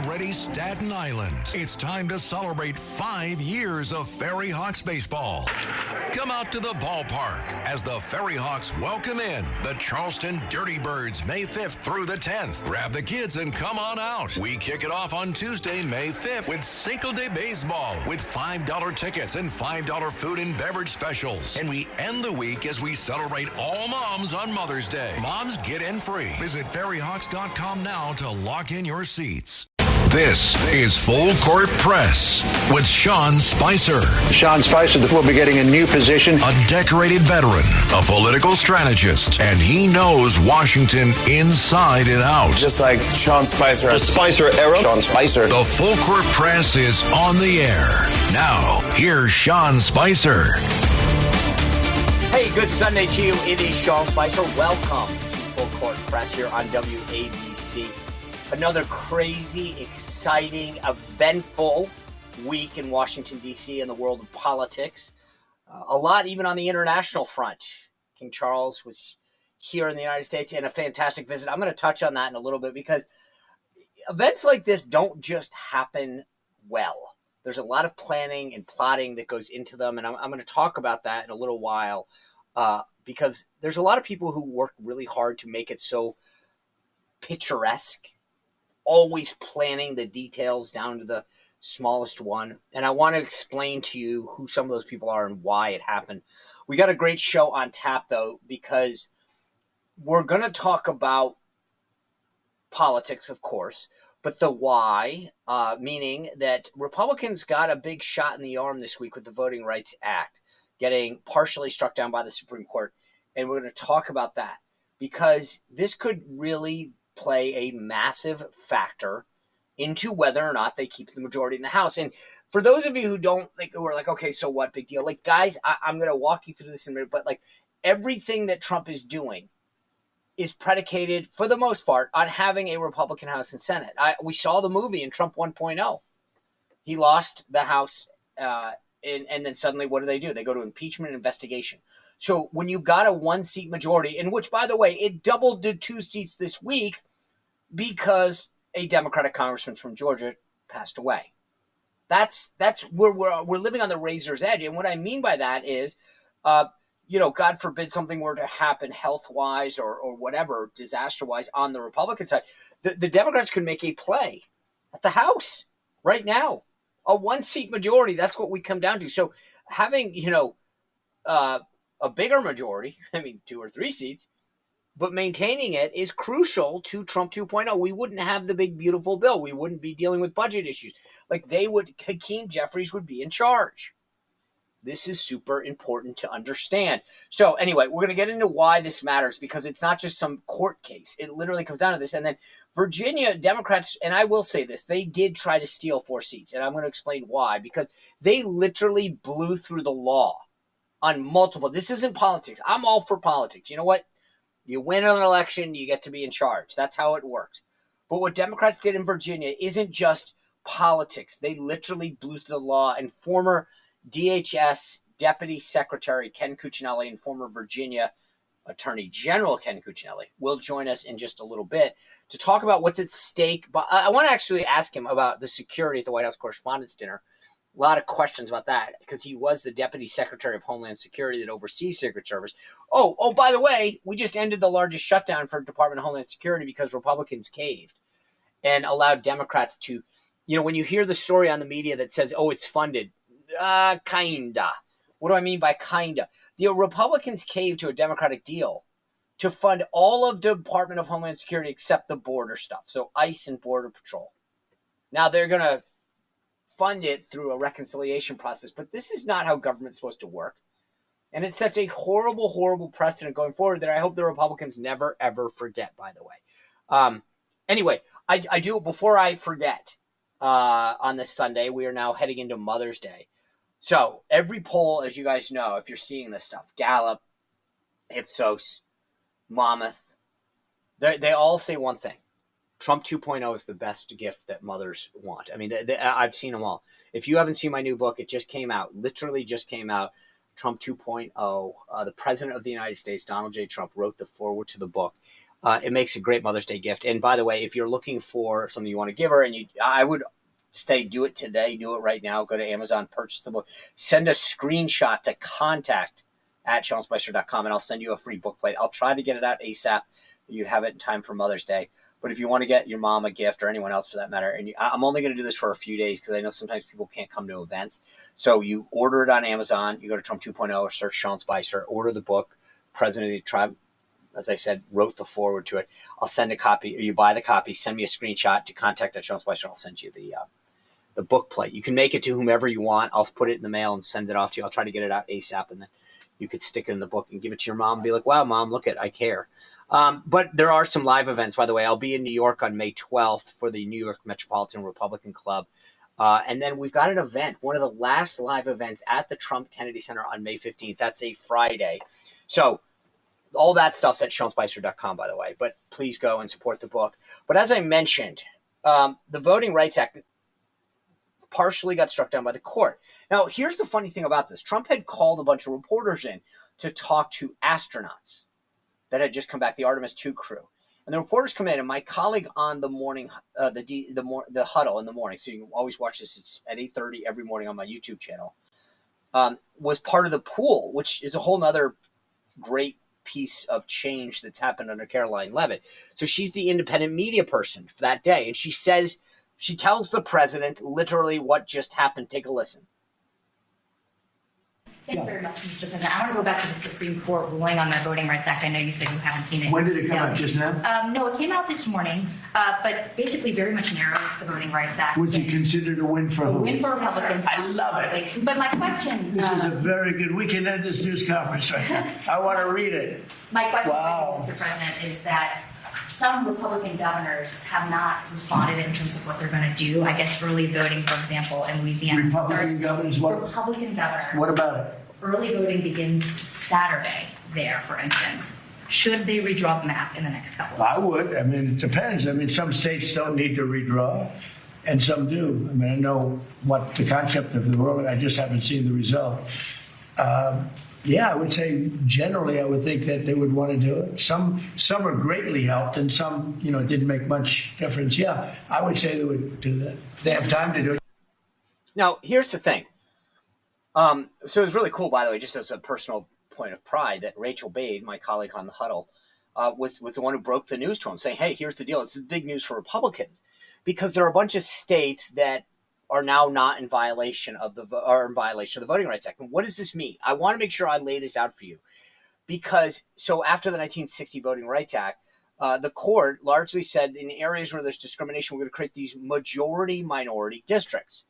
ready, Staten Island. It's time to celebrate 5 years of Ferry Hawks baseball. Come out to the ballpark as the Ferry Hawks welcome in the Charleston Dirty Birds May 5th through the 10th. Grab the kids and come on out. We kick it off on Tuesday, May 5th with Cinco de Baseball with $5 tickets and $5 food and beverage specials. And we end the week as we celebrate all moms on Mother's Day. Moms get in free. Visit ferryhawks.com now to lock in your seats. This is Full Court Press with Sean Spicer. Sean Spicer will be getting a new position. A decorated veteran, a political strategist, and he knows Washington inside and out. Just like Sean Spicer. The Spicer era. Sean Spicer. The Full Court Press is on the air. Now, here's Sean Spicer. Hey, good Sunday to you. It is Sean Spicer. Welcome to Full Court Press here on WABC. Another crazy, exciting, eventful week in Washington, D.C. in the world of politics. A lot even on the international front. King Charles was here in the United States and a fantastic visit. I'm going to touch on that in a little bit because events like this don't just happen well. There's a lot of planning and plotting that goes into them, and I'm going to talk about that in a little while because there's a lot of people who work really hard to make it so picturesque, always planning the details down to the smallest one. And I want to explain to you who some of those people are and why it happened. We got a great show on tap, though, because we're going to talk about politics, of course, but the why, meaning that Republicans got a big shot in the arm this week with the Voting Rights Act, getting partially struck down by the Supreme Court. And we're going to talk about that because this could really play a massive factor into whether or not they keep the majority in the House. And for those of you who don't who are like, okay, so what, big deal? Like, guys, I'm going to walk you through this in a minute, but like everything that Trump is doing is predicated for the most part on having a Republican House and Senate. We saw the movie in Trump 1.0. He lost the House and then suddenly what do? They go to impeachment and investigation. So when you've got a one-seat majority, in which, by the way, it doubled to 2 seats this week because a Democratic congressman from Georgia passed away. That's where we're living on the razor's edge. And what I mean by that is, God forbid something were to happen health-wise or whatever, disaster-wise on the Republican side. The Democrats could make a play at the House right now. A one-seat majority, that's what we come down to. So having, a bigger majority, 2 or 3 seats, but maintaining it is crucial to Trump 2.0. We wouldn't have the big, beautiful bill. We wouldn't be dealing with budget issues. Hakeem Jeffries would be in charge. This is super important to understand. So anyway, we're going to get into why this matters because it's not just some court case. It literally comes down to this. And then Virginia Democrats, and I will say this, they did try to steal 4 seats. And I'm going to explain why, because they literally blew through the law on multiple. This isn't politics. I'm all for politics. You know what? You win an election, you get to be in charge. That's how it works. But what Democrats did in Virginia isn't just politics. They literally blew through the law, and former DHS Deputy Secretary Ken Cuccinelli and former Virginia Attorney General Ken Cuccinelli will join us in just a little bit to talk about what's at stake. But I want to actually ask him about the security at the White House Correspondents Dinner. A lot of questions about that because he was the Deputy Secretary of Homeland Security that oversees Secret Service. Oh, by the way, we just ended the largest shutdown for Department of Homeland Security because Republicans caved and allowed Democrats to, when you hear the story on the media that says, oh, it's funded, kinda. What do I mean by kinda? The Republicans caved to a Democratic deal to fund all of the Department of Homeland Security except the border stuff. So ICE and Border Patrol. Now they're going to fund it through a reconciliation process, but this is not how government's supposed to work. And it sets a horrible, horrible precedent going forward that I hope the Republicans never, ever forget, by the way. Anyway, I do, before I forget, on this Sunday, we are now heading into Mother's Day. So every poll, as you guys know, if you're seeing this stuff, Gallup, Ipsos, Monmouth, they all say one thing. Trump 2.0 is the best gift that mothers want. I've seen them all. If you haven't seen my new book, it just came out, literally just came out, Trump 2.0. The President of the United States, Donald J. Trump, wrote the foreword to the book. It makes a great Mother's Day gift. And by the way, if you're looking for something you want to give her, I would say do it today, do it right now. Go to Amazon, purchase the book, send a screenshot to contact@SeanSpicer.com, and I'll send you a free book plate. I'll try to get it out ASAP. You have it in time for Mother's Day. But if you want to get your mom a gift, or anyone else for that matter, and I'm only going to do this for a few days because I know sometimes people can't come to events. So you order it on Amazon. You go to Trump 2.0 or search Sean Spicer, order the book. President of the Tribe, as I said, wrote the foreword to it. I'll send a copy, or you buy the copy, send me a screenshot to contact@SeanSpicer. I'll send you the book plate. You can make it to whomever you want. I'll put it in the mail and send it off to you. I'll try to get it out ASAP, and then you could stick it in the book and give it to your mom and be like, wow, Mom, look I care. But there are some live events, by the way. I'll be in New York on May 12th for the New York Metropolitan Republican Club. And then we've got an event, one of the last live events at the Trump Kennedy Center on May 15th. That's a Friday. So all that stuff's at SeanSpicer.com, by the way. But please go and support the book. But as I mentioned, the Voting Rights Act partially got struck down by the court. Now, here's the funny thing about this. Trump had called a bunch of reporters in to talk to astronauts that had just come back, the Artemis II crew. And the reporters come in, and my colleague on the morning, the huddle in the morning, so you can always watch this, it's at 8:30 every morning on my YouTube channel, was part of the pool, which is a whole nother great piece of change that's happened under Caroline Leavitt. So she's the independent media person for that day. And she tells the president literally what just happened. Take a listen. Thank you very much, Mr. President. I want to go back to the Supreme Court ruling on the Voting Rights Act. I know you said you haven't seen it. When did it come out? Just now? No, it came out this morning, but basically very much narrows the Voting Rights Act. Was it considered a win for a who? win for Republicans? I love it. But my question... This is a very good... We can end this news conference right now. I want to read it. My question, Mr. President, is that some Republican governors have not responded in terms of what they're going to do. I guess early voting, for example, in Louisiana. Republican governors? What? Republican governors. What about it? Early voting begins Saturday there, for instance. Should they redraw the map in the next couple of I would. I mean, it depends. I mean, some states don't need to redraw, and some do. I mean, I know what the concept of the world, I just haven't seen the result. Yeah, I would say generally I would think that they would want to do it. Some are greatly helped, and some, it didn't make much difference. Yeah, I would say they would do that. They have time to do it. Now, here's the thing. So it was really cool, by the way, just as a personal point of pride, that Rachel Bade, my colleague on the huddle, was the one who broke the news to him, saying, hey, here's the deal. It's big news for Republicans, because there are a bunch of states that are now not in violation of the Voting Rights Act. And what does this mean? I want to make sure I lay this out for you, because so after the 1960 Voting Rights Act, the court largely said in areas where there's discrimination, we're going to create these majority-minority districts.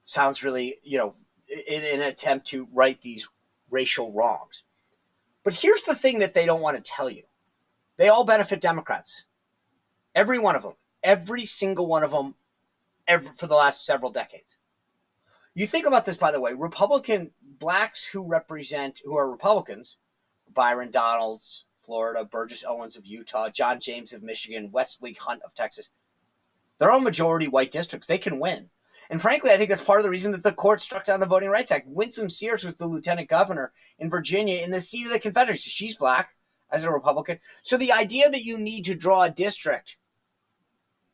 Sounds really, in an attempt to right these racial wrongs. But here's the thing that they don't want to tell you. They all benefit Democrats. Every one of them. Every single one of them for the last several decades. You think about this, by the way, Republican blacks who are Republicans, Byron Donalds, Florida, Burgess Owens of Utah, John James of Michigan, Wesley Hunt of Texas, they're all majority white districts. They can win. And frankly, I think that's part of the reason that the court struck down the Voting Rights Act. Winsome Sears was the lieutenant governor in Virginia in the seat of the Confederacy. She's black as a Republican. So the idea that you need to draw a district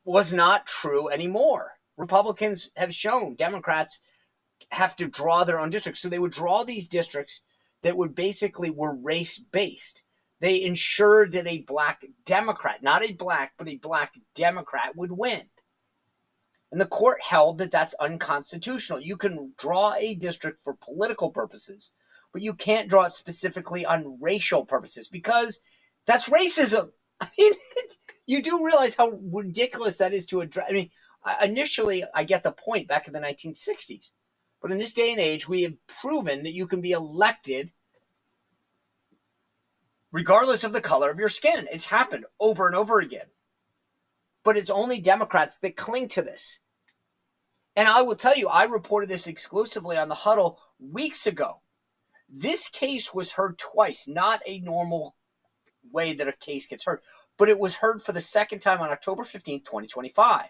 was not true anymore. Republicans have shown Democrats have to draw their own districts. So they would draw these districts that would basically were race-based. They ensured that a black Democrat, not a black, but a black Democrat would win. And the court held that that's unconstitutional. You can draw a district for political purposes, but you can't draw it specifically on racial purposes, because that's racism. I mean, you do realize how ridiculous that is to address. I mean, initially, I get the point back in the 1960s. But in this day and age, we have proven that you can be elected regardless of the color of your skin. It's happened over and over again. But it's only Democrats that cling to this. And I will tell you, I reported this exclusively on the huddle weeks ago. This case was heard twice, not a normal way that a case gets heard, but it was heard for the second time on October 15th, 2025.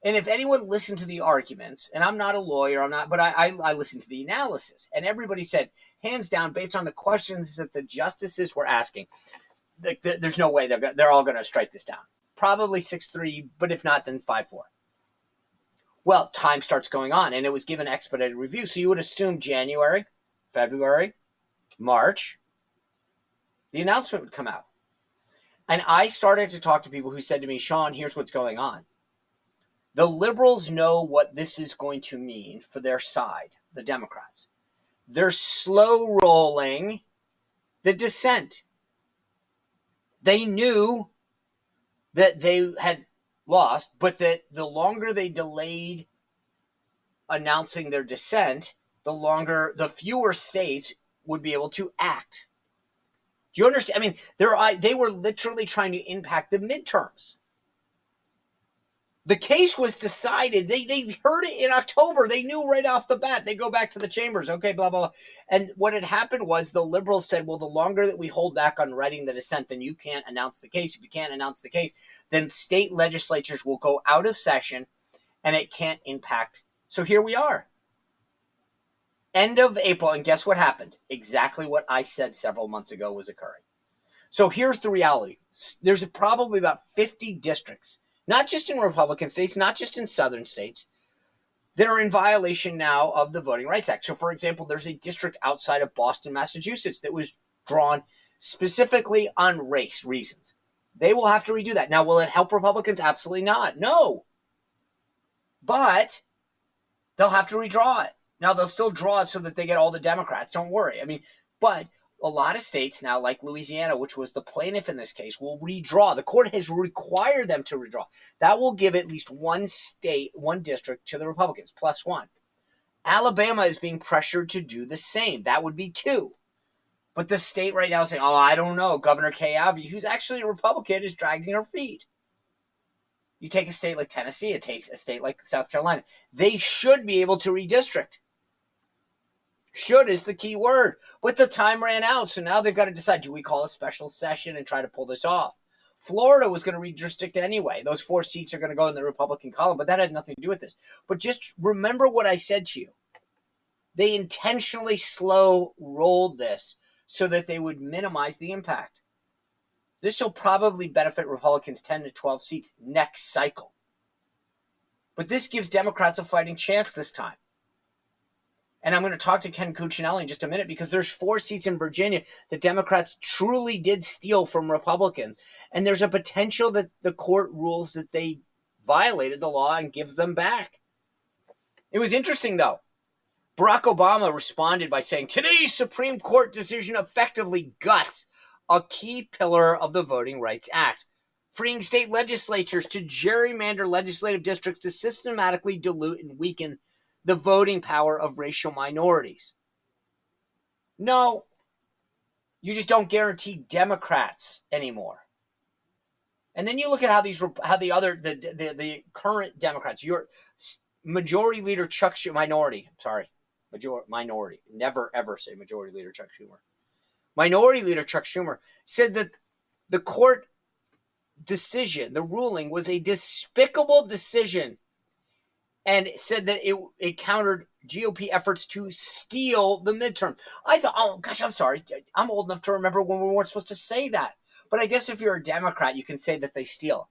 And if anyone listened to the arguments, and I'm not a lawyer, but I listened to the analysis, and everybody said, hands down, based on the questions that the justices were asking, there's no way they're all going to strike this down. Probably 6-3, but if not, then 5-4. Well, time starts going on, and it was given expedited review. So you would assume January, February, March, the announcement would come out. And I started to talk to people who said to me, Sean, here's what's going on. The liberals know what this is going to mean for their side, the Democrats. They're slow rolling the dissent. They knew that they had lost, but that the longer they delayed announcing their dissent, the fewer states would be able to act. Do you understand? I mean, they were literally trying to impact the midterms. The case was decided. They heard it in October. They knew right off the bat. They go back to the chambers. Okay, blah, blah, blah. And what had happened was the liberals said, well, the longer that we hold back on writing the dissent, then you can't announce the case. If you can't announce the case, then state legislatures will go out of session and it can't impact. So here we are. End of April. And guess what happened? Exactly what I said several months ago was occurring. So here's the reality. There's probably about 50 districts, not just in Republican states, not just in southern states, that are in violation now of the Voting Rights Act. So, for example, there's a district outside of Boston, Massachusetts that was drawn specifically on race reasons. They will have to redo that. Now, will it help Republicans? Absolutely not. No. But they'll have to redraw it. Now, they'll still draw it so that they get all the Democrats. Don't worry. I mean, but a lot of states now, like Louisiana, which was the plaintiff in this case, will redraw. The court has required them to redraw. That will give at least one district to the Republicans, +1. Alabama is being pressured to do the same. That would be 2. But the state right now is saying, I don't know. Governor Kay Ivey, who's actually a Republican, is dragging her feet. You take a state like Tennessee, it takes a state like South Carolina. They should be able to redistrict. Should is the key word. But the time ran out, so now they've got to decide, do we call a special session and try to pull this off? Florida was going to redistrict anyway. Those 4 seats are going to go in the Republican column, but that had nothing to do with this. But just remember what I said to you. They intentionally slow-rolled this so that they would minimize the impact. This will probably benefit Republicans 10 to 12 seats next cycle. But this gives Democrats a fighting chance this time. And I'm going to talk to Ken Cuccinelli in just a minute because there's 4 seats in Virginia that Democrats truly did steal from Republicans. And there's a potential that the court rules that they violated the law and gives them back. It was interesting, though. Barack Obama responded by saying, today's Supreme Court decision effectively guts a key pillar of the Voting Rights Act, freeing state legislatures to gerrymander legislative districts to systematically dilute and weaken the voting power of racial minorities. No, you just don't guarantee Democrats anymore. And then you look at how the current Democrats, your Majority Leader Chuck Schumer, minority, never ever say Majority Leader Chuck Schumer. Minority Leader Chuck Schumer said that the court decision, the ruling, was a despicable decision, and said that it countered GOP efforts to steal the midterm. I thought, oh gosh, I'm sorry. I'm old enough to remember when we weren't supposed to say that. But I guess if you're a Democrat, you can say that they steal.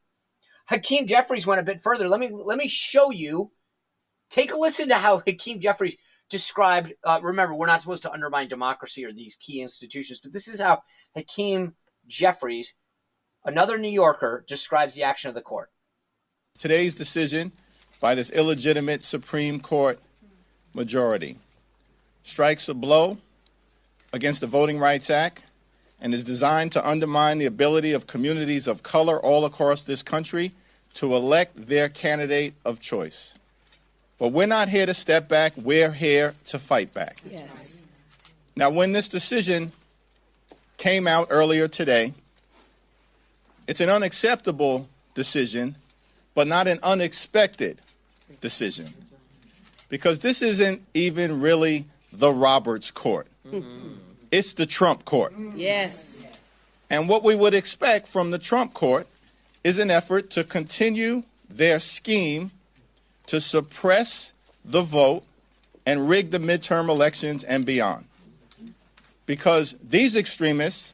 Hakeem Jeffries went a bit further. Let me show you. Take a listen to how Hakeem Jeffries described, remember, we're not supposed to undermine democracy or these key institutions, but this is how Hakeem Jeffries, another New Yorker, describes the action of the court. Today's decision by this illegitimate Supreme Court majority strikes a blow against the Voting Rights Act and is designed to undermine the ability of communities of color all across this country to elect their candidate of choice. But we're not here to step back. We're here to fight back. Yes. Now, when this decision came out earlier today, it's an unacceptable decision, but not an unexpected decision. Because this isn't even really the Roberts Court. It's the Trump Court. Yes. And what we would expect from the Trump Court is an effort to continue their scheme to suppress the vote and rig the midterm elections and beyond. Because these extremists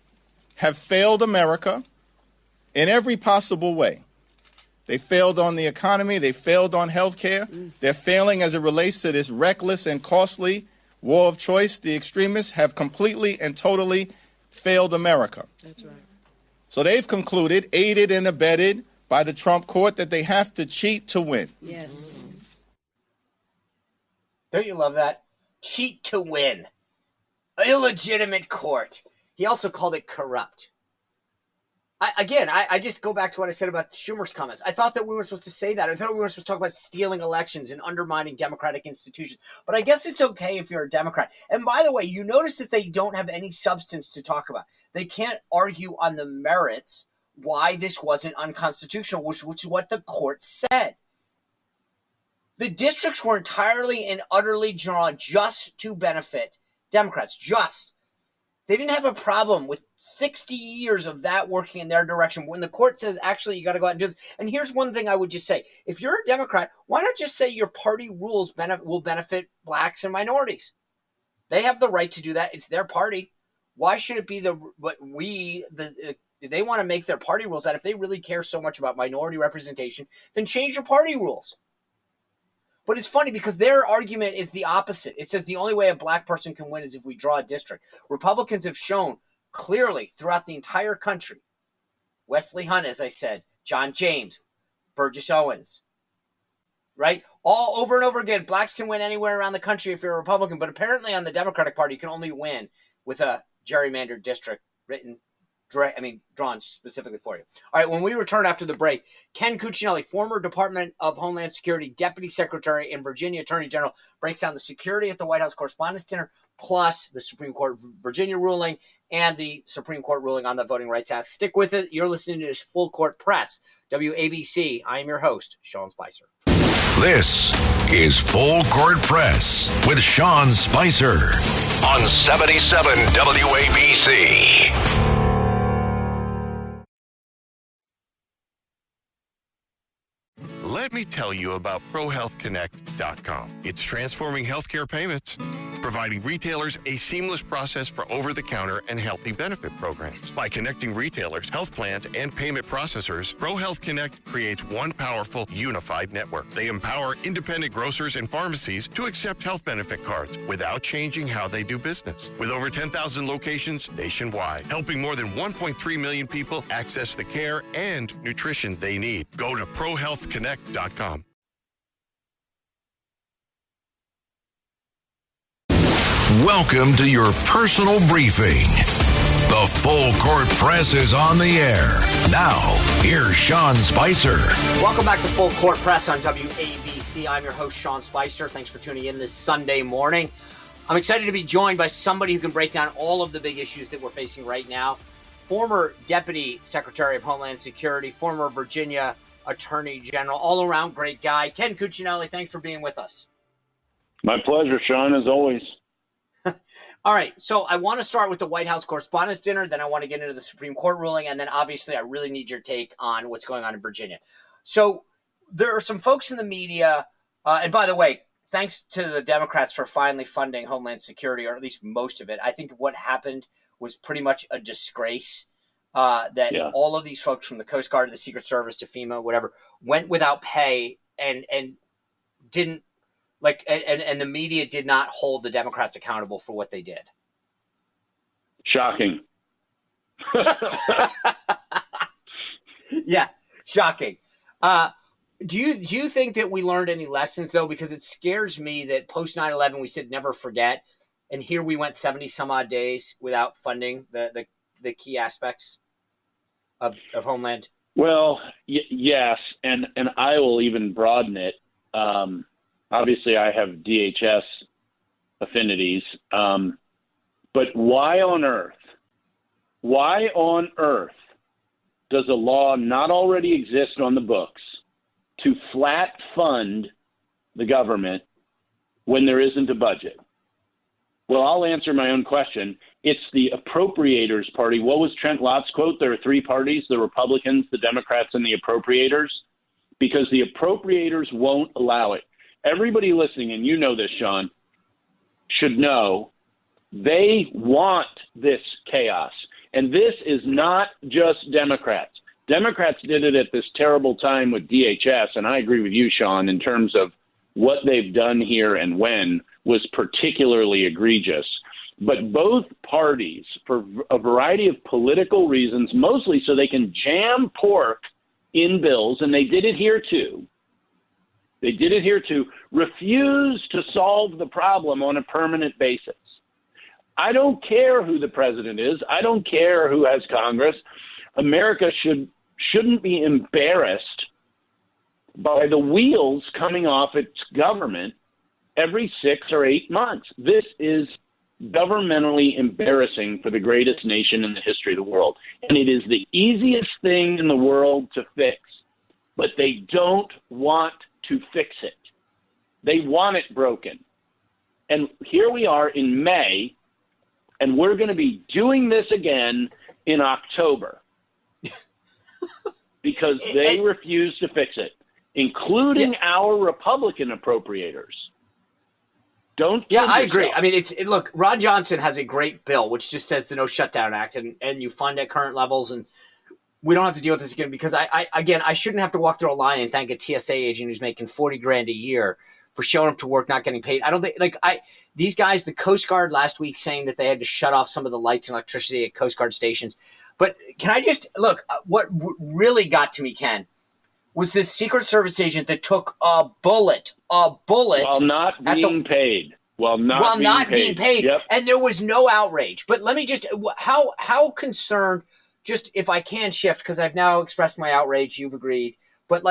have failed America in every possible way. They failed on the economy. They failed on health care. They're failing as it relates to this reckless and costly war of choice. The extremists have completely and totally failed America. That's right. So they've concluded, aided and abetted by the Trump court, that they have to cheat to win. Yes. Don't you love that? Cheat to win. Illegitimate court. He also called it corrupt. I just go back to what I said about Schumer's comments. I thought that we were supposed to say that. I thought we were supposed to talk about stealing elections and undermining democratic institutions. But I guess it's okay if you're a Democrat. And by the way, you notice that they don't have any substance to talk about. They can't argue on the merits why this wasn't unconstitutional, which is what the court said. The districts were entirely and utterly drawn just to benefit Democrats. Just. They didn't have a problem with 60 years of that working in their direction. When the court says, actually, you got to go out and do this. And here's one thing I would just say. If you're a Democrat, why not just say your party rules will benefit blacks and minorities? They have the right to do that. It's their party. Why should it be they want to make their party rules that if they really care so much about minority representation, then change your party rules. But it's funny because their argument is the opposite. It says the only way a black person can win is if we draw a district. Republicans have shown clearly throughout the entire country, Wesley Hunt, as I said, John James, Burgess Owens, right? All over and over again, blacks can win anywhere around the country if you're a Republican, but apparently on the Democratic Party, you can only win with a gerrymandered district drawn specifically for you. All right, when we return after the break, Ken Cuccinelli, former Department of Homeland Security Deputy Secretary and Virginia Attorney General, breaks down the security at the White House Correspondents Dinner, plus the Supreme Court Virginia ruling and the Supreme Court ruling on the Voting Rights Act. Stick with it. You're listening to this Full Court Press, WABC. I am your host, Sean Spicer. This is Full Court Press with Sean Spicer on 77 WABC. Let me tell you about ProHealthConnect.com. It's transforming healthcare payments, providing retailers a seamless process for over-the-counter and healthy benefit programs. By connecting retailers, health plans, and payment processors, ProHealth Connect creates one powerful, unified network. They empower independent grocers and pharmacies to accept health benefit cards without changing how they do business. With over 10,000 locations nationwide, helping more than 1.3 million people access the care and nutrition they need. Go to ProHealthConnect.com. Welcome to your personal briefing. The Full Court Press is on the air. Now, here's Sean Spicer. Welcome back to Full Court Press on WABC. I'm your host, Sean Spicer. Thanks for tuning in this Sunday morning. I'm excited to be joined by somebody who can break down all of the big issues that we're facing right now. Former Deputy Secretary of Homeland Security, former Virginia Attorney General, all around great guy, Ken Cuccinelli. Thanks for being with us. My pleasure, Sean, as always. All right, so I want to start with the White House Correspondents Dinner, then I want to get into the Supreme Court ruling, and then obviously I really need your take on what's going on in Virginia. So there are some folks in the media, and by the way, thanks to the Democrats for finally funding Homeland Security, or at least most of it. I think what happened was pretty much a disgrace. All of these folks from the Coast Guard to the Secret Service to FEMA, whatever, went without pay and didn't and the media did not hold the Democrats accountable for what they did. Shocking. Yeah, shocking. Do you think that we learned any lessons though? Because it scares me that post 9/11 we said never forget, and here we went 70 some odd days without funding the key aspects of Homeland? Well, yes, and I will even broaden it. Obviously, I have DHS affinities, but why on earth does a law not already exist on the books to flat fund the government when there isn't a budget? Well, I'll answer my own question. It's the appropriators party. What was Trent Lott's quote? There are three parties, the Republicans, the Democrats, and the appropriators, because the appropriators won't allow it. Everybody listening, and you know this, Sean, should know they want this chaos. And this is not just Democrats. Democrats did it at this terrible time with DHS, and I agree with you, Sean, in terms of what they've done here and when was particularly egregious. But both parties, for a variety of political reasons, mostly so they can jam pork in bills, and they did it here too. They did it here too, refuse to solve the problem on a permanent basis. I don't care who the president is. I don't care who has Congress. America shouldn't be embarrassed by the wheels coming off its government every 6 or 8 months. This is governmentally embarrassing for the greatest nation in the history of the world. And it is the easiest thing in the world to fix, but they don't want to fix it. They want it broken. And here we are in May, and we're going to be doing this again in October because they refuse to fix it, including our Republican appropriators. I agree. I mean, look, Ron Johnson has a great bill, which just says the No Shutdown Act, and you fund at current levels, and we don't have to deal with this again because I shouldn't have to walk through a line and thank a TSA agent who's making $40,000 a year for showing up to work, not getting paid. I don't think these guys, the Coast Guard last week saying that they had to shut off some of the lights and electricity at Coast Guard stations. But can I just look, what really got to me, Ken, was this Secret Service agent that took a bullet while not being paid. While not being paid. Yep. And there was no outrage. But let me just, how concerned, just if I can shift, because I've now expressed my outrage, you've agreed. But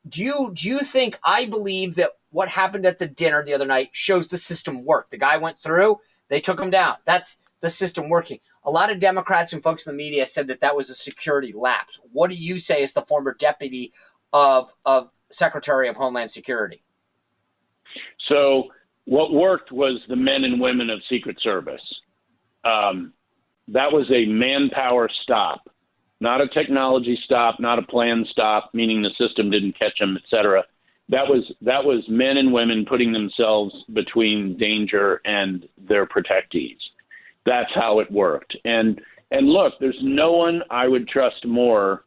do you think, I believe that what happened at the dinner the other night shows the system worked. The guy went through, they took him down. That's the system working. A lot of Democrats and folks in the media said that was a security lapse. What do you say as the former deputy of Secretary of Homeland Security? So what worked was the men and women of Secret Service. That was a manpower stop, not a technology stop, not a plan stop, meaning the system didn't catch them, et cetera. That was men and women putting themselves between danger and their protectees. That's how it worked. And look, there's no one I would trust more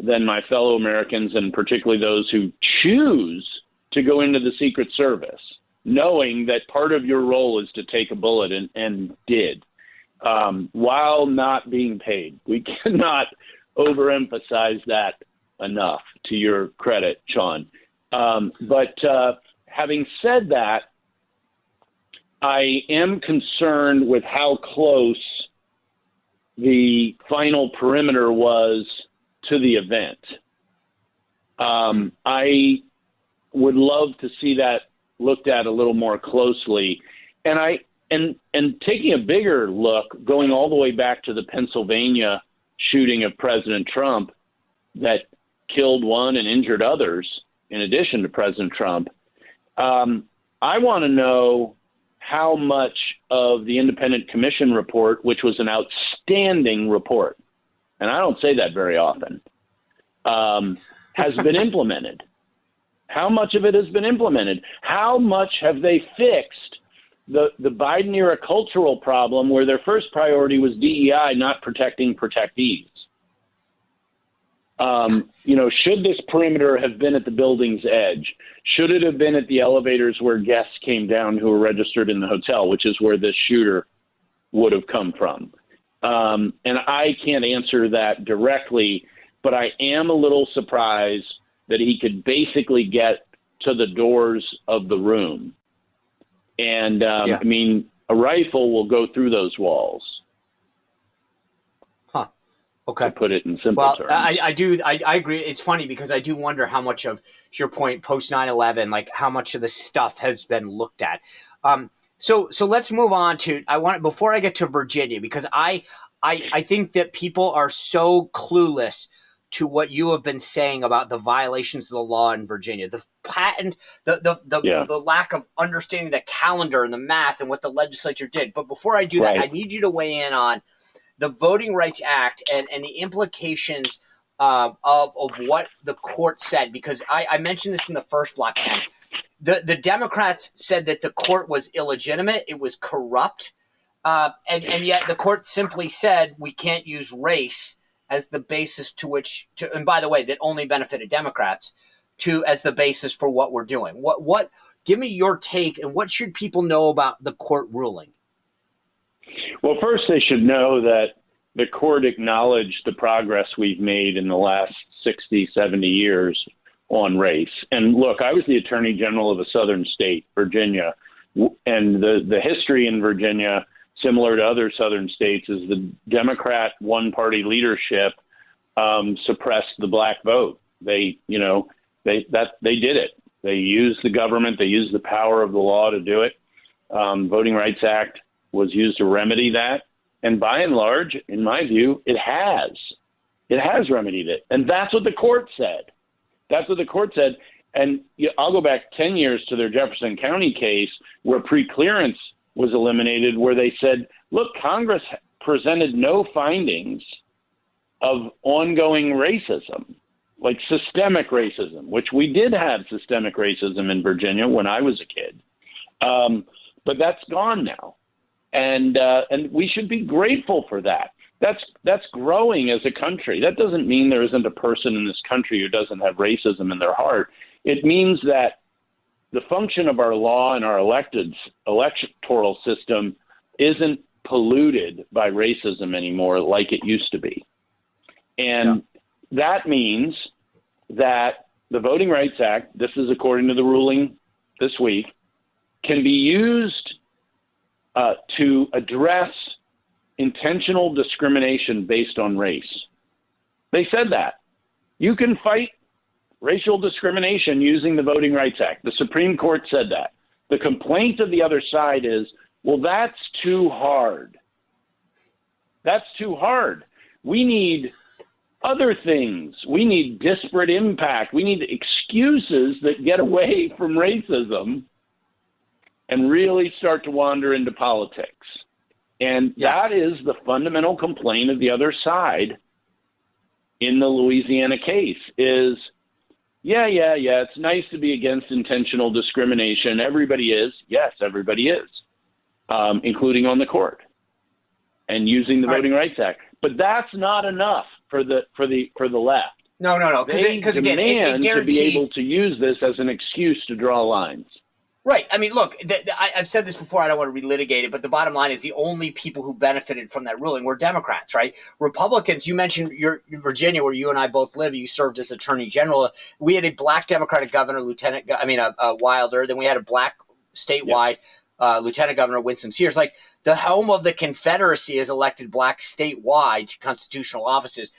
than my fellow Americans, and particularly those who choose to go into the Secret Service, knowing that part of your role is to take a bullet and did, while not being paid. We cannot overemphasize that enough, to your credit, Sean. But having said that, I am concerned with how close the final perimeter was to the event. I would love to see that looked at a little more closely. And taking a bigger look, going all the way back to the Pennsylvania shooting of President Trump that killed one and injured others, in addition to President Trump, I want to know how much of the independent commission report, which was an outstanding report, and I don't say that very often, has been implemented. How much of it has been implemented? How much have they fixed the Biden era cultural problem where their first priority was DEI, not protecting protectees? Should this perimeter have been at the building's edge? Should it have been at the elevators where guests came down who were registered in the hotel, which is where this shooter would have come from? And I can't answer that directly, but I am a little surprised that he could basically get to the doors of the room. And, I mean, a rifle will go through those walls. Okay. To put it in simple terms. I agree. It's funny because I do wonder how much of, to your point, post 9/11, like how much of this stuff has been looked at. So let's move on to, before I get to Virginia, because I think that people are so clueless to what you have been saying about the violations of the law in Virginia, the patent, the lack of understanding the calendar and the math and what the legislature did. But before I do that, I need you to weigh in on the Voting Rights Act and the implications of what the court said, because I mentioned this in the first block, Ken. The Democrats said that the court was illegitimate, it was corrupt, And yet the court simply said we can't use race as the basis and by the way, that only benefited Democrats, as the basis for what we're doing. What? Give me your take, and what should people know about the court ruling? Well, first they should know that the court acknowledged the progress we've made in the last 60, 70 years on race. And look, I was the attorney general of a southern state, Virginia, and the history in Virginia, similar to other southern states, is the Democrat one-party leadership suppressed the black vote. They did it. They used the government. They used the power of the law to do it. Voting Rights Act was used to remedy that. And by and large, in my view, it has. It has remedied it. And that's what the court said. That's what the court said. And I'll go back 10 years to their Jefferson County case where preclearance was eliminated, where they said, look, Congress presented no findings of ongoing racism, like systemic racism, which we did have systemic racism in Virginia when I was a kid. But that's gone now. And we should be grateful for that. That's growing as a country. That doesn't mean there isn't a person in this country who doesn't have racism in their heart. It means that the function of our law and our electoral system isn't polluted by racism anymore like it used to be. And that means that the Voting Rights Act, this is according to the ruling this week, can be used to address intentional discrimination based on race. They said that. You can fight racial discrimination using the Voting Rights Act. The Supreme Court said that. The complaint of the other side is, well, that's too hard. That's too hard. We need other things. We need disparate impact. We need excuses that get away from racism and really start to wander into politics. And that is the fundamental complaint of the other side in the Louisiana case is, it's nice to be against intentional discrimination. Everybody is. Yes, everybody is, including on the court and using the Voting Rights Act. But that's not enough for the left. No. Because again, it to be able to use this as an excuse to draw lines. Right. I mean, look, I've said this before. I don't want to relitigate it, but the bottom line is the only people who benefited from that ruling were Democrats, right? Republicans, you mentioned Virginia, where you and I both live. You served as attorney general. We had a black Democratic governor, Wilder. Then we had a black statewide Lieutenant Governor Winsome Sears. Like, the home of the Confederacy has elected black statewide to constitutional offices.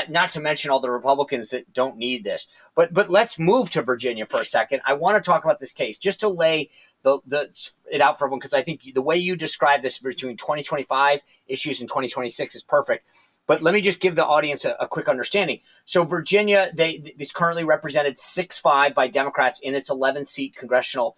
Not to mention all the Republicans that don't need this. But let's move to Virginia for a second. I want to talk about this case just to lay it out for everyone, because I think the way you describe this between 2025 issues and 2026 is perfect. But let me just give the audience a quick understanding. So Virginia, is currently represented 6-5 by Democrats in its 11-seat congressional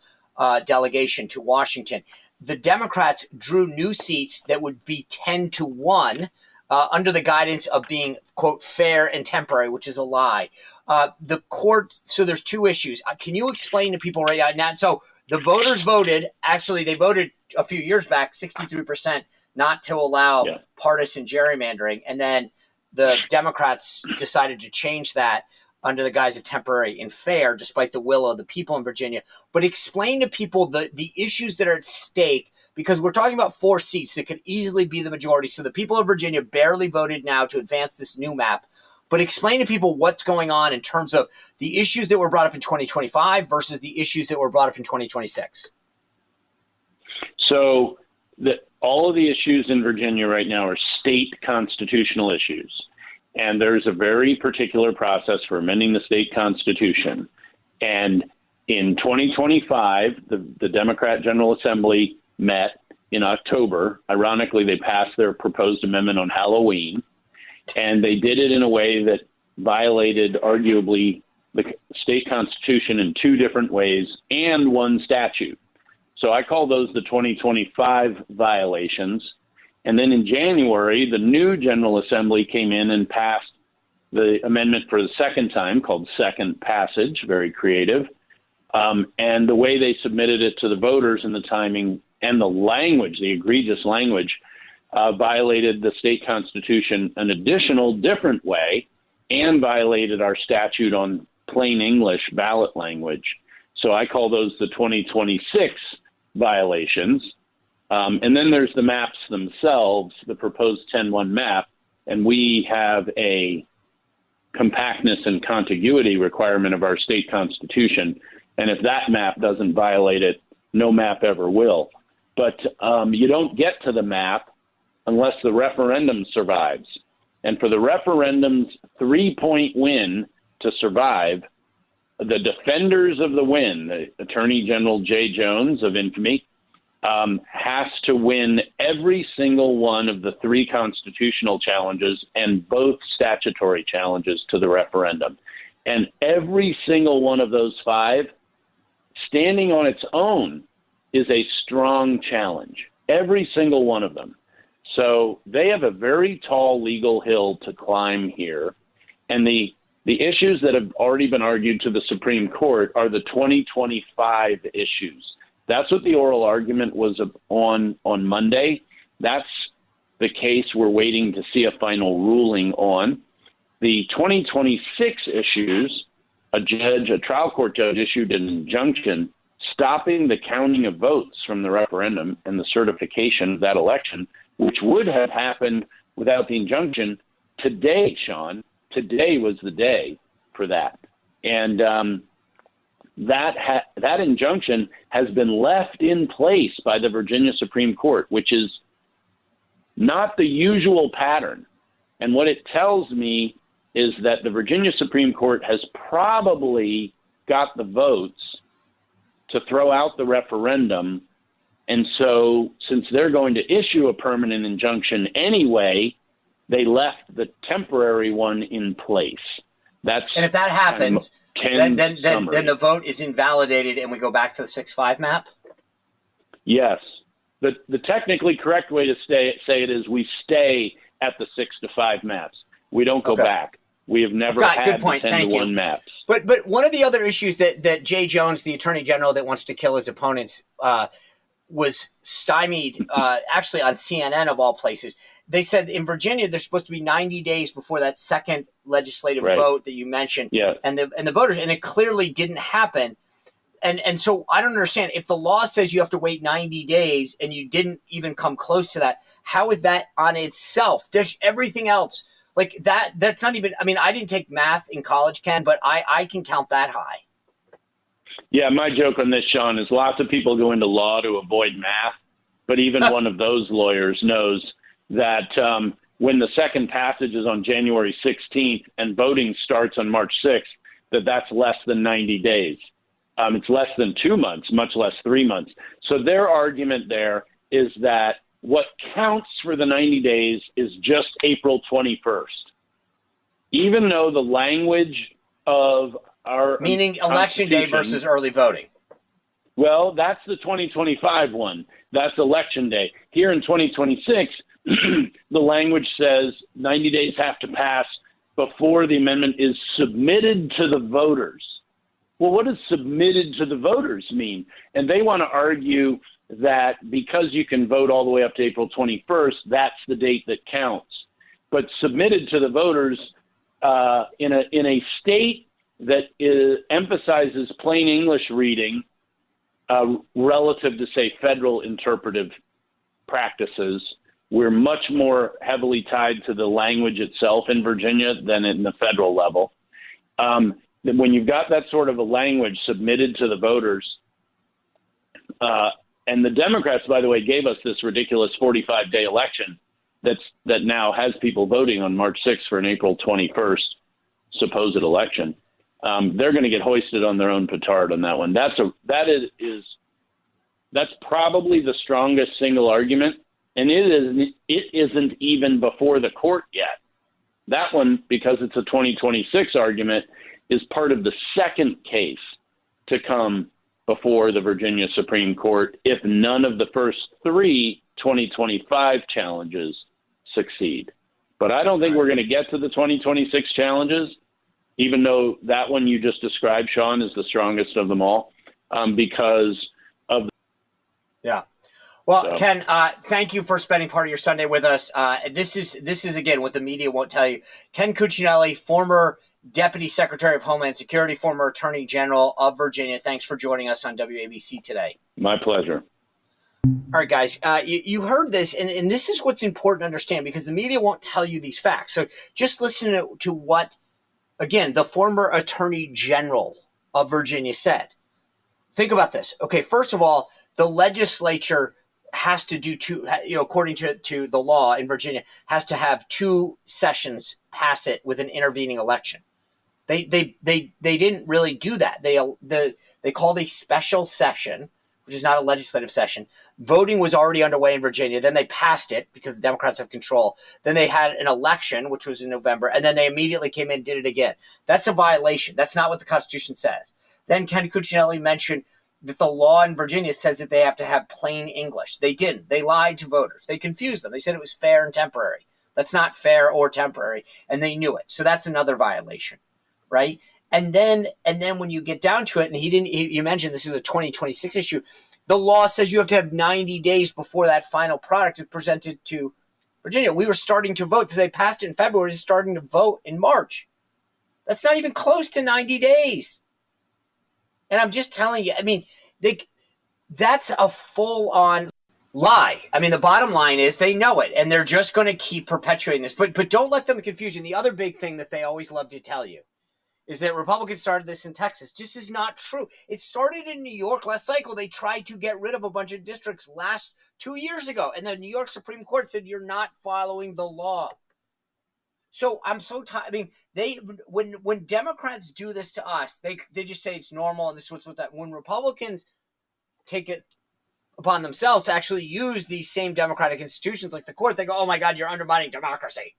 delegation to Washington. The Democrats drew new seats that would be 10-1. Under the guidance of being, quote, fair and temporary, which is a lie. The court, so there's two issues. Can you explain to people right now? So the voters voted, actually they voted a few years back, 63%, not to allow partisan gerrymandering. And then the Democrats decided to change that under the guise of temporary and fair, despite the will of the people in Virginia. But explain to people the issues that are at stake, because we're talking about 4 seats that could easily be the majority. So the people of Virginia barely voted now to advance this new map. But explain to people what's going on in terms of the issues that were brought up in 2025 versus the issues that were brought up in 2026. So all of the issues in Virginia right now are state constitutional issues. And there's a very particular process for amending the state constitution. And in 2025, the Democrat General Assembly met in October. Ironically, they passed their proposed amendment on Halloween, and they did it in a way that violated arguably the state constitution in 2 different ways and 1 statute. So I call those the 2025 violations. And then in January, the new General Assembly came in and passed the amendment for the second time, called second passage, very creative. And the way they submitted it to the voters and the timing and the language, the egregious language, violated the state constitution an additional different way and violated our statute on plain English ballot language. So I call those the 2026 violations. And then there's the maps themselves, the proposed 10-1 map, and we have a compactness and contiguity requirement of our state constitution. And if that map doesn't violate it, no map ever will. But you don't get to the map unless the referendum survives. And for the referendum's 3-point win to survive, the defenders of the win, the Attorney General Jay Jones of infamy, has to win every single one of the 3 constitutional challenges and both statutory challenges to the referendum. And every single one of those 5, standing on its own, is a strong challenge. Every single one of them. So they have a very tall legal hill to climb here. And the issues that have already been argued to the Supreme Court are the 2025 issues. That's what the oral argument was on Monday. That's the case we're waiting to see a final ruling on. The 2026 issues, a trial court judge issued an injunction stopping the counting of votes from the referendum and the certification of that election, which would have happened without the injunction today, Sean. Today was the day for that. And that injunction has been left in place by the Virginia Supreme Court, which is not the usual pattern. And what it tells me is that the Virginia Supreme Court has probably got the votes to throw out the referendum. And so since they're going to issue a permanent injunction anyway, they left the temporary one in place. And if that happens, then the vote is invalidated and we go back to the 6-5 map? Yes. The technically correct way to say it is we stay at the 6-5 maps. We don't go back. We have never had the 10-1 maps. But one of the other issues that Jay Jones, the Attorney General that wants to kill his opponents, was stymied, actually on CNN of all places. They said in Virginia there's supposed to be 90 days before that second legislative vote that you mentioned, and the voters, and it clearly didn't happen. And so I don't understand, if the law says you have to wait 90 days and you didn't even come close to that, how is that on itself? There's everything else like that. That's not even. I mean, I didn't take math in college, Ken, but I can count that high. Yeah, my joke on this, Sean, is lots of people go into law to avoid math, but even one of those lawyers knows that when the second passage is on January 16th and voting starts on March 6th, that's less than 90 days. It's less than 2 months, much less 3 months. So their argument there is that what counts for the 90 days is just April 21st, even though the language of our meaning election day versus early voting. Well, that's the 2025 one. That's election day. Here in 2026, the language says 90 days have to pass before the amendment is submitted to the voters. Well, what does submitted to the voters mean? And they want to argue that because you can vote all the way up to April 21st, that's the date that counts. But submitted to the voters in a state that emphasizes plain English reading relative to, say, federal interpretive practices. We're much more heavily tied to the language itself in Virginia than in the federal level. When you've got that sort of a language submitted to the voters, and the Democrats, by the way, gave us this ridiculous 45-day election that now has people voting on March 6th for an April 21st supposed election. They're going to get hoisted on their own petard on that one. That's probably the strongest single argument, and it isn't even before the court yet. That one, because it's a 2026 argument, is part of the second case to come before the Virginia Supreme Court if none of the first 3 2025 challenges succeed. But I don't think we're going to get to the 2026 challenges, even though that one you just described, Sean, is the strongest of them all, because of. Yeah. Well, So. Ken, thank you for spending part of your Sunday with us. This is again what the media won't tell you. Ken Cuccinelli, former Deputy Secretary of Homeland Security, former Attorney General of Virginia. Thanks for joining us on WABC today. My pleasure. All right, guys, you heard this, and this is what's important to understand because the media won't tell you these facts. So just listen to what, again, the former Attorney General of Virginia said. Think about this. Okay, first of all, the legislature has to do two, according to the law in Virginia, has to have 2 sessions pass it with an intervening election. They didn't really do that. They called a special session, which is not a legislative session. Voting was already underway in Virginia. Then they passed it because the Democrats have control. Then they had an election, which was in November, and then they immediately came in and did it again. That's a violation. That's not what the Constitution says. Then Ken Cuccinelli mentioned that the law in Virginia says that they have to have plain English. They didn't. They lied to voters. They confused them. They said it was fair and temporary. That's not fair or temporary, and they knew it. So that's another violation, right? And then when you get down to it, and you mentioned this is a 2026 issue, the law says you have to have 90 days before that final product is presented to Virginia. We were starting to vote. They passed it in February, starting to vote in March. That's not even close to 90 days. And I'm just telling you, I mean, that's a full-on lie. I mean, the bottom line is they know it, and they're just going to keep perpetuating this. But don't let them confuse you. The other big thing that they always love to tell you is that Republicans started this in Texas. This is not true. It started in New York last cycle. They tried to get rid of a bunch of districts 2 years ago, and the New York Supreme Court said you're not following the law. So I'm so tired. I mean, when Democrats do this to us, they just say it's normal and this is what's that. When Republicans take it upon themselves to actually use these same democratic institutions like the court, they go, "Oh my God, you're undermining democracy.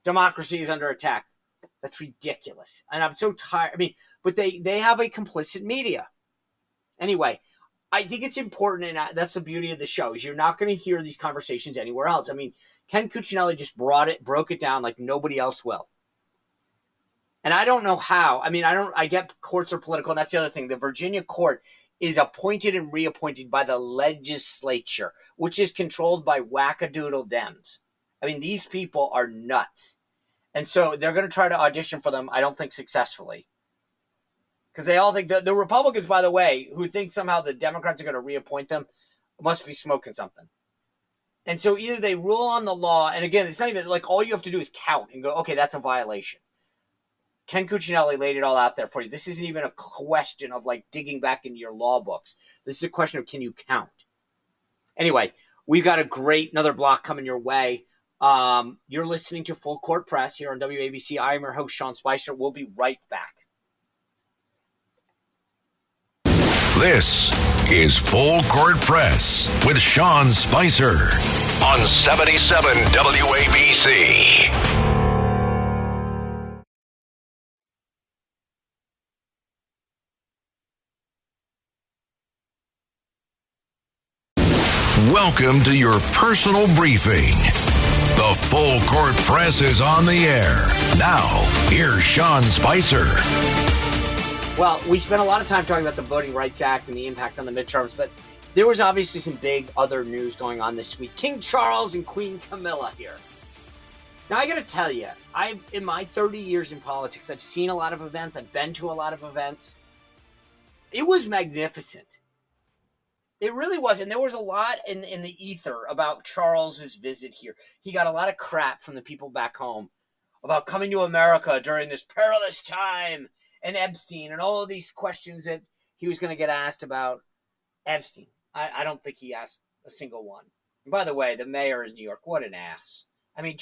Democracy is under attack." That's ridiculous, and I'm so tired. I mean, but they have a complicit media. Anyway, I think it's important, and that's the beauty of the show, is you're not going to hear these conversations anywhere else. I mean, Ken Cuccinelli just broke it down like nobody else will. And I don't know how. I mean, I get courts are political, and that's the other thing. The Virginia court is appointed and reappointed by the legislature, which is controlled by wackadoodle Dems. I mean, these people are nuts. And so they're going to try to audition for them, I don't think successfully. Because they all think the Republicans, by the way, who think somehow the Democrats are going to reappoint them, must be smoking something. And so either they rule on the law, and again, it's not even like all you have to do is count and go, okay, that's a violation. Ken Cuccinelli laid it all out there for you. This isn't even a question of like digging back into your law books. This is a question of can you count? Anyway, we've got another block coming your way. You're listening to Full Court Press here on WABC. I am your host, Sean Spicer. We'll be right back. This is Full Court Press with Sean Spicer on 77 WABC. Welcome to your personal briefing. The Full Court Press is on the air. Now, here's Sean Spicer. Well, we spent a lot of time talking about the Voting Rights Act and the impact on the midterms, but there was obviously some big other news going on this week. King Charles and Queen Camilla here. Now, I got to tell you, in my 30 years in politics, I've seen a lot of events. I've been to a lot of events. It was magnificent. It really was. And there was a lot in the ether about Charles's visit here. He got a lot of crap from the people back home about coming to America during this perilous time and Epstein and all of these questions that he was going to get asked about Epstein. I don't think he asked a single one. And by the way, the mayor in New York, what an ass. I mean,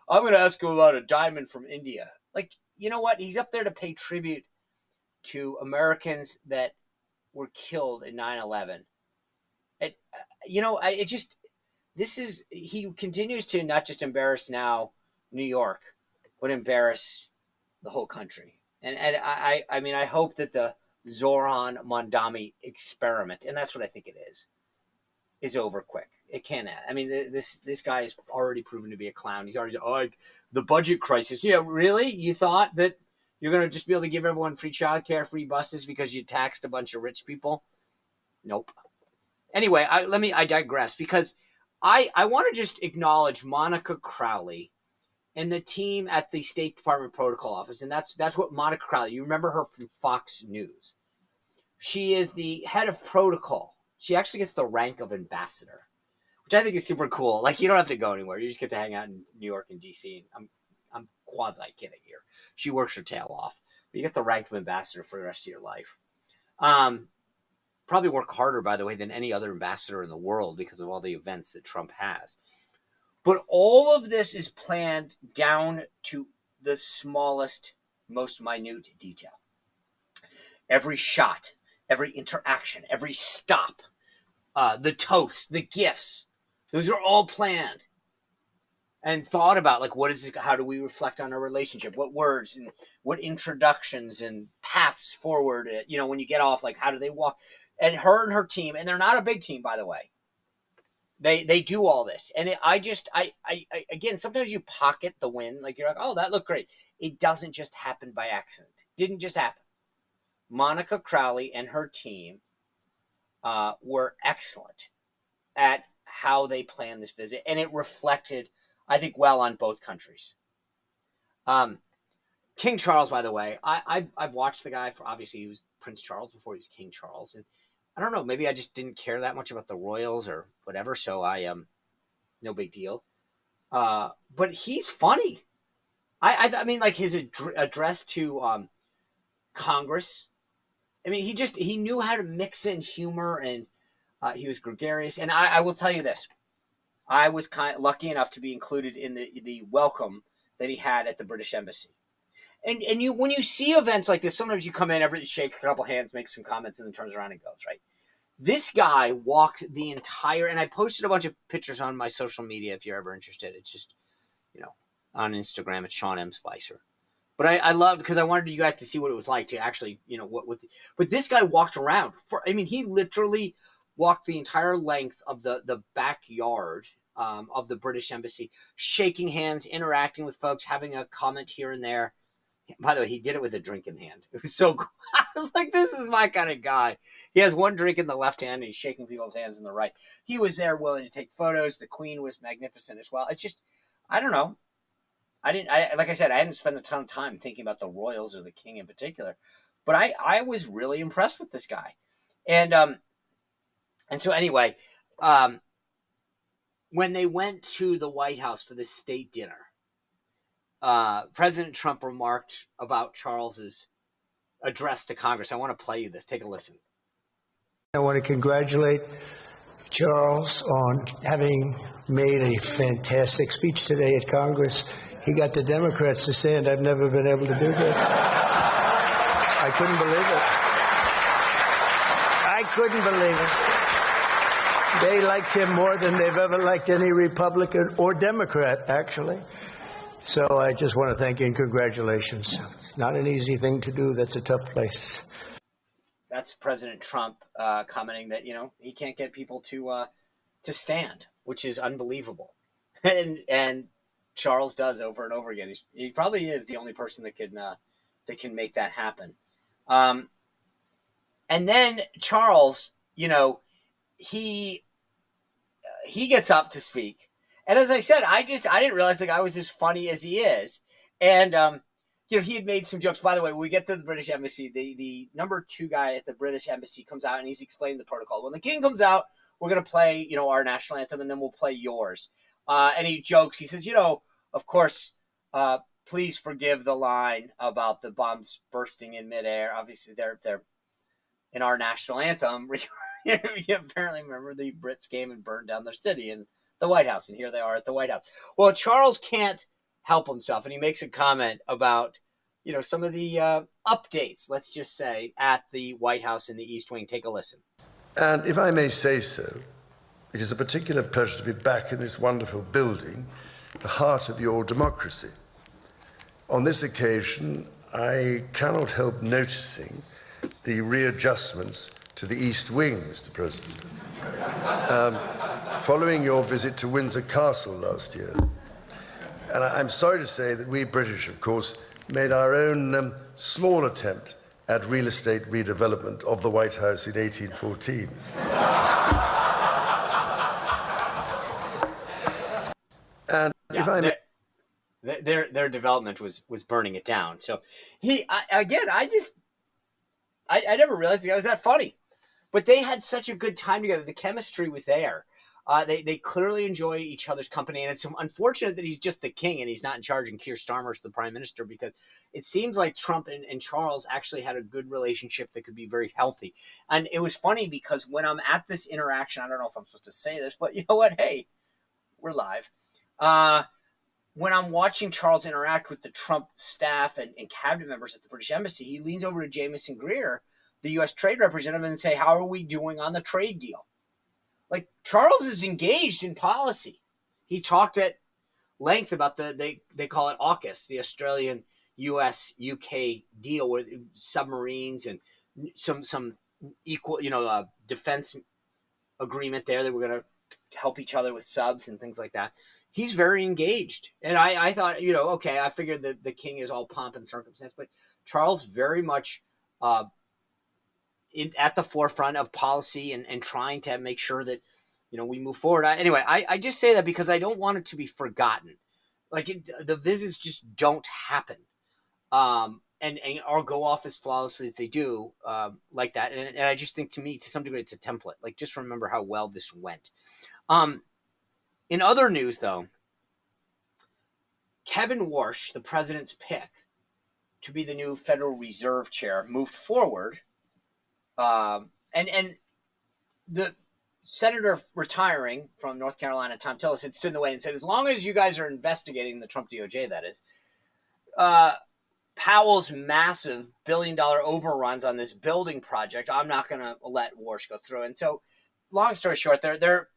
I'm going to ask him about a diamond from India. Like, you know what? He's up there to pay tribute to Americans that were killed in 9/11. He continues to not just embarrass now New York, but embarrass the whole country. And I hope that the Zoran Mondami experiment, and that's what I think it is over quick. It can't. I mean, this guy is already proven to be a clown. He's already the budget crisis. Yeah, really? You thought that you're going to just be able to give everyone free childcare, free buses because you taxed a bunch of rich people? Nope. Anyway, I digress because I want to just acknowledge Monica Crowley and the team at the State Department Protocol Office. And that's what Monica Crowley, you remember her from Fox News. She is the head of protocol. She actually gets the rank of ambassador, which I think is super cool. Like, you don't have to go anywhere. You just get to hang out in New York and DC. And I'm quasi kidding here. She works her tail off. But you get the rank of ambassador for the rest of your life. Probably work harder, by the way, than any other ambassador in the world because of all the events that Trump has. But all of this is planned down to the smallest, most minute detail. Every shot, every interaction, every stop, the toasts, the gifts, those are all planned and thought about. Like, what is it? How do we reflect on our relationship? What words and what introductions and paths forward? You know, when you get off, like, how do they walk? And her team, and they're not a big team, by the way. They do all this. And I again, sometimes you pocket the win. Like, you're like, oh, that looked great. It doesn't just happen by accident. Didn't just happen. Monica Crowley and her team were excellent at how they planned this visit. And it reflected, I think, well on both countries. King Charles, by the way, I've watched the guy for, obviously, he was Prince Charles before he was King Charles. And I don't know, maybe I just didn't care that much about the royals or whatever. So no big deal. But he's funny. I mean, like his address to Congress. I mean, he knew how to mix in humor, and he was gregarious. And I will tell you this. I was kind of lucky enough to be included in the welcome that he had at the British Embassy. And when you see events like this, sometimes you come in, shake a couple hands, make some comments, and then turns around and goes, right? This guy walked the entire, and I posted a bunch of pictures on my social media if you're ever interested. It's just, on Instagram, it's Sean M. Spicer. But I loved, because I wanted you guys to see what it was like to actually, but this guy walked around. He literally walked the entire length of the backyard of the British Embassy, shaking hands, interacting with folks, having a comment here and there. By the way, he did it with a drink in hand. It was so cool. I was like, this is my kind of guy. He has one drink in the left hand and he's shaking people's hands in the right. He was there willing to take photos. The Queen was magnificent as well. It's just, I don't know. Like I said, I hadn't spent a ton of time thinking about the royals or the king in particular, but I was really impressed with this guy. And so anyway, when they went to the White House for the state dinner, President Trump remarked about Charles's address to Congress. I want to play you this. Take a listen. I want to congratulate Charles on having made a fantastic speech today at Congress. He got the Democrats to stand. I've never been able to do that. I couldn't believe it. They liked him more than they've ever liked any Republican or Democrat, actually. So I just want to thank you and congratulations. It's not an easy thing to do. That's a tough place. That's President Trump commenting that, he can't get people to stand, which is unbelievable. And Charles does over and over again. He probably is the only person that can make that happen. And then Charles, he gets up to speak. And as I said, I didn't realize the guy was as funny as he is. And, he had made some jokes. By the way, when we get to the British Embassy, the number 2 guy at the British Embassy comes out and he's explained the protocol. When the king comes out, we're going to play, our national anthem, and then we'll play yours. And he jokes. He says, of course, please forgive the line about the bombs bursting in midair. Obviously, they're in our national anthem. You apparently remember the Brits came and burned down their city and the White House, and here they are at the White House. Well, Charles can't help himself, and he makes a comment about, some of the updates, let's just say, at the White House in the East Wing. Take a listen. And if I may say so, it is a particular pleasure to be back in this wonderful building, the heart of your democracy. On this occasion, I cannot help noticing the readjustments to the East Wing, Mr. President. Following your visit to Windsor Castle last year. And I'm sorry to say that we British, of course, made our own small attempt at real estate redevelopment of the White House in 1814. if I may, their development was burning it down. So I never realized the guy was that funny, but they had such a good time together. The chemistry was there. They clearly enjoy each other's company, and it's unfortunate that he's just the king and he's not in charge and Keir Starmer's the prime minister, because it seems like Trump and Charles actually had a good relationship that could be very healthy. And it was funny because when I'm at this interaction, I don't know if I'm supposed to say this, but you know what? Hey, we're live. When I'm watching Charles interact with the Trump staff and cabinet members at the British Embassy, he leans over to Jamieson Greer, the U.S. trade representative, and say, how are we doing on the trade deal? Like, Charles is engaged in policy. He talked at length about they call it AUKUS, the Australian, U.S., UK deal with submarines and some equal, defense agreement there that we're going to help each other with subs and things like that. He's very engaged. And I thought, okay, I figured that the king is all pomp and circumstance, but Charles very much at the forefront of policy and trying to make sure that, we move forward. I just say that because I don't want it to be forgotten. Like, the visits just don't happen. Or go off as flawlessly as they do, like that. And I just think, to me, to some degree, it's a template. Like, just remember how well this went. In other news, though, Kevin Warsh, the president's pick to be the new Federal Reserve chair, moved forward. And the senator retiring from North Carolina, Tom Tillis, had stood in the way and said, as long as you guys are investigating the Trump DOJ, that is, Powell's massive billion-dollar overruns on this building project, I'm not going to let Warsh go through. And so, long story short, they're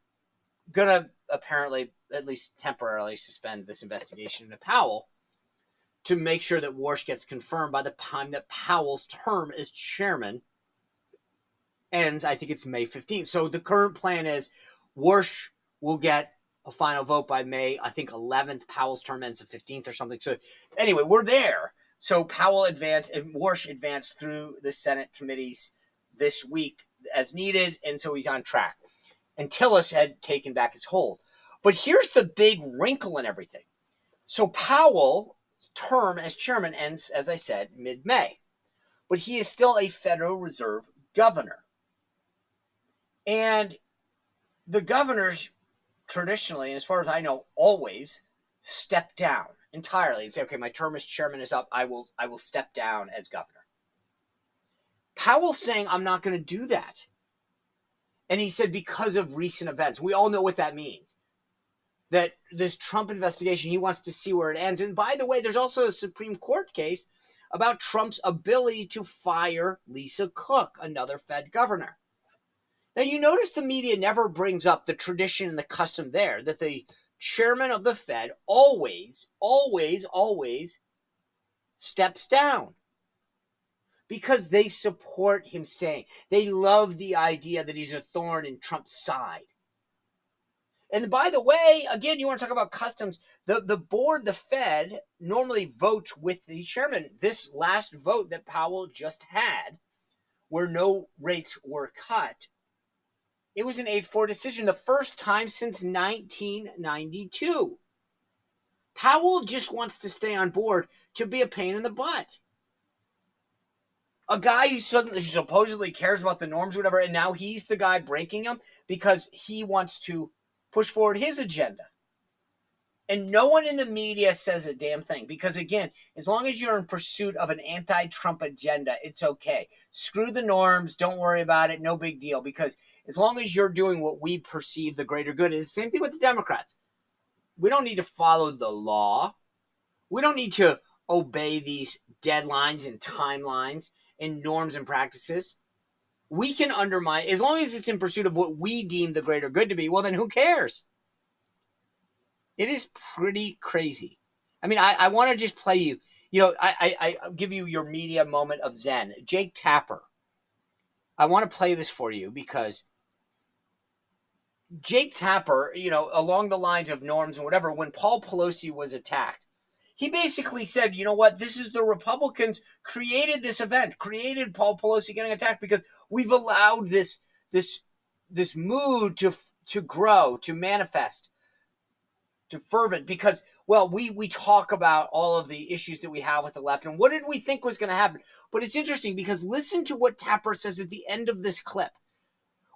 going to apparently, at least temporarily, suspend this investigation into Powell to make sure that Warsh gets confirmed by the time that Powell's term as chairman ends. I think it's May 15th. So the current plan is Warsh will get a final vote by May, I think 11th. Powell's term ends the 15th or something. So anyway, we're there. So Powell advanced and Warsh advanced through the Senate committees this week as needed, and so he's on track. And Tillis had taken back his hold. But here's the big wrinkle in everything. So Powell's term as chairman ends, as I said, mid-May. But he is still a Federal Reserve governor. And the governors traditionally, and as far as I know, always step down entirely and say, okay, my term as chairman is up. I will step down as governor. Powell's saying, I'm not going to do that. And he said, because of recent events. We all know what that means. That this Trump investigation, he wants to see where it ends. And by the way, there's also a Supreme Court case about Trump's ability to fire Lisa Cook, another Fed governor. Now, you notice the media never brings up the tradition and the custom there that the chairman of the Fed always steps down. Because they support him staying. They love the idea that he's a thorn in Trump's side. And by the way, again, you want to talk about customs. The board, the Fed, normally votes with the chairman. This last vote that Powell just had, where no rates were cut, it was an 8-4 decision, the first time since 1992. Powell just wants to stay on board to be a pain in the butt. A guy who supposedly cares about the norms, whatever, and now he's the guy breaking them because he wants to push forward his agenda. And no one in the media says a damn thing because, again, as long as you're in pursuit of an anti-Trump agenda, it's okay. Screw the norms. Don't worry about it. No big deal. Because as long as you're doing what we perceive the greater good is, the same thing with the Democrats. We don't need to follow the law. We don't need to obey these deadlines and timelines and norms and practices. We can undermine, as long as it's in pursuit of what we deem the greater good to be, well, then who cares? It is pretty crazy. I mean, I want to just play you, I give you your media moment of zen. Jake Tapper. I want to play this for you because Jake Tapper, along the lines of norms and whatever, when Paul Pelosi was attacked, he basically said, you know what, this is the Republicans created this event, created Paul Pelosi getting attacked because we've allowed this mood to grow, to manifest, to fervent, because well, we talk about all of the issues that we have with the left and what did we think was going to happen. But it's interesting because listen to what Tapper says at the end of this clip.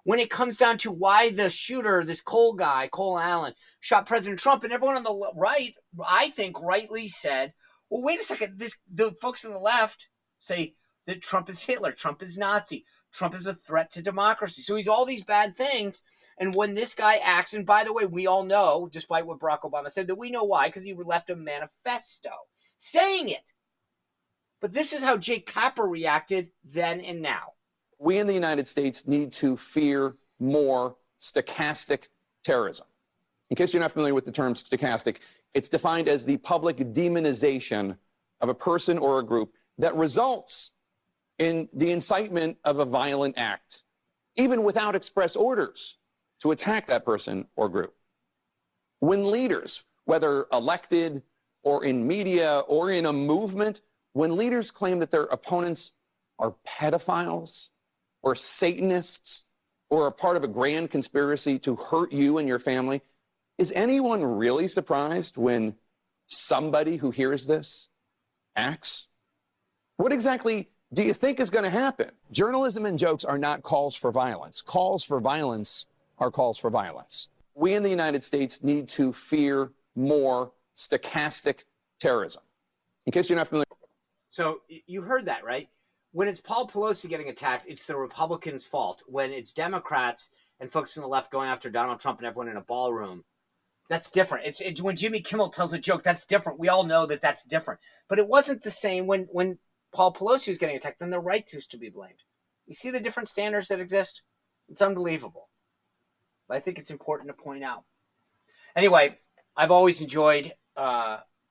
When it comes down to why the shooter, this Cole Allen, shot President Trump, and everyone on the right, I think rightly said, well, wait a second, the folks on the left say that Trump is Hitler, Trump is Nazi, Trump is a threat to democracy. So he's all these bad things. And when this guy acts, and by the way, we all know, despite what Barack Obama said, that we know why, because he left a manifesto saying it. But this is how Jake Tapper reacted then and now. We in the United States need to fear more stochastic terrorism. In case you're not familiar with the term stochastic, it's defined as the public demonization of a person or a group that results in the incitement of a violent act, even without express orders to attack that person or group. When leaders, whether elected or in media or in a movement, when leaders claim that their opponents are pedophiles or Satanists or a part of a grand conspiracy to hurt you and your family, is anyone really surprised when somebody who hears this acts? What exactly do you think is going to happen? Journalism and jokes are not calls for violence. Calls for violence are calls for violence. We in the United States need to fear more stochastic terrorism. In case you're not familiar. So you heard that, right? When it's Paul Pelosi getting attacked, it's the Republicans' fault. When it's Democrats and folks on the left going after Donald Trump and everyone in a ballroom, that's different. It's when Jimmy Kimmel tells a joke, that's different. We all know that that's different. But it wasn't the same when Paul Pelosi was getting attacked, then the right is to be blamed. You see the different standards that exist? It's unbelievable. But I think it's important to point out. Anyway, I've always enjoyed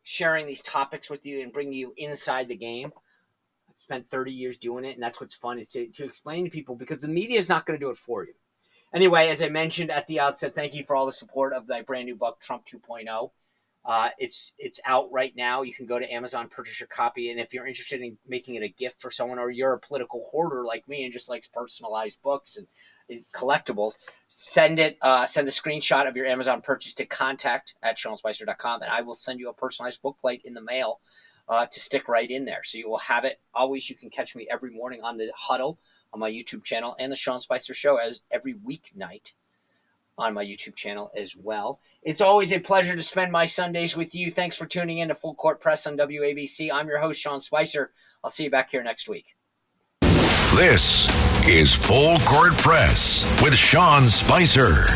sharing these topics with you and bringing you inside the game. I've spent 30 years doing it, and that's what's fun, is to explain to people, because the media is not going to do it for you. Anyway, as I mentioned at the outset, thank you for all the support of my brand new book, Trump 2.0. It's out right now. You can go to Amazon, purchase your copy, and if you're interested in making it a gift for someone, or you're a political hoarder like me and just likes personalized books and collectibles, send a screenshot of your Amazon purchase to contact@SeanSpicer.com, and I will send you a personalized book plate in the mail to stick right in there. So you will have it. Always, you can catch me every morning on the Huddle on my YouTube channel, and the Sean Spicer Show as every weeknight on my YouTube channel as well. It's always a pleasure to spend my Sundays with you. Thanks for tuning in to Full Court Press on WABC. I'm your host, Sean Spicer. I'll see you back here next week. This is Full Court Press with Sean Spicer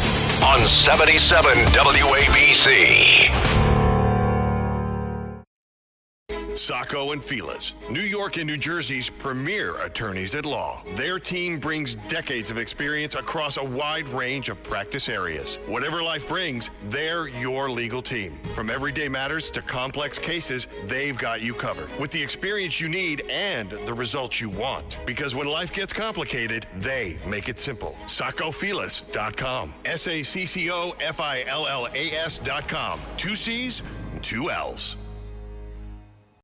on 77 WABC. Sacco and Felice, New York and New Jersey's premier attorneys at law. Their team brings decades of experience across a wide range of practice areas. Whatever life brings, they're your legal team. From everyday matters to complex cases, they've got you covered with the experience you need and the results you want. Because when life gets complicated, they make it simple. SaccoFelice.com. SACCOFILLAS.com. 2 C's, 2 L's.